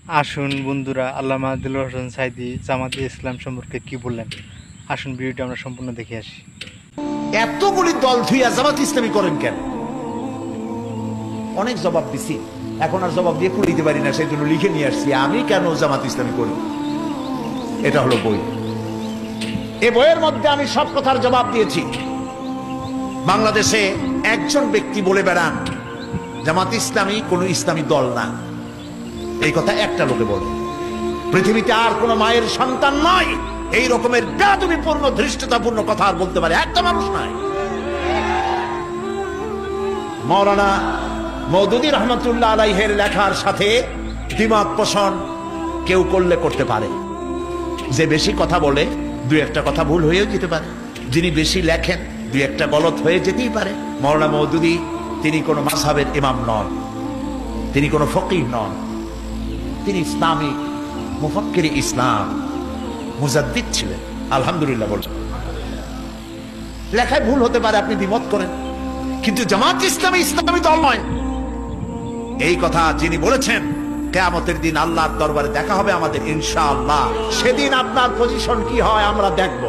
আসুন বন্ধুরা, আল্লামা দিলওয়ার হোসেন সাঈদী জামাতে ইসলাম সম্পর্কে কি বললেন, আসুন ভিডিওটি আমরা সম্পূর্ণ দেখে আসি। এতগুলি দল থুইয়া জামাত ইসলামী করেন কেন? অনেক জবাব দিছি, এখন আর জবাব দিয়ে কুড়িতে পারি না, সেই জন্য লিখে নিয়ে আসছি আমি কেন জামাত ইসলামী করি। এটা হলো বই। এই বইয়ের মধ্যে আমি সব কথার জবাব দিয়েছি। বাংলাদেশে একজন ব্যক্তি বলে বেড়ান জামাত ইসলামী কোন ইসলামী দল না, এই কথা একটা লোকে বলে। পৃথিবীতে আর কোন মায়ের সন্তান নয় এই রকমের বেয়াদবিপূর্ণ ধৃষ্টতাপূর্ণ কথা আর বলতে পারে একটা মানুষ নাই। মাওলানা মওদুদী রহমাতুল্লাহ আলাইহির লেখার সাথে দ্বিমত পোষণ কেউ করলে করতে পারে। যে বেশি কথা বলে দুই একটা কথা ভুল হয়েও যেতে পারে, যিনি বেশি লেখেন দুই একটা গলত হয়ে যেতেই পারে। মাওলানা মওদুদী তিনি কোন মাযহাবের ইমাম নন, তিনি কোন ফকিহ নন, তিনি ইসলামিক মুফাক্কির ইসলাম মুজাদ্দিদ ছিলেন। আলহামদুলিল্লাহ বলেন। লেখায় ভুল হতে পারে, আপনি দ্বিমত করেন, কিন্তু জামাত ইসলামী ইসলামী দল নয় এই কথা যিনি বলেছেন, কিয়ামতের দিন আল্লাহর দরবারে দেখা হবে আমাদের ইনশাআল্লাহ। সেদিন আপনার পজিশন কি হয় আমরা দেখব।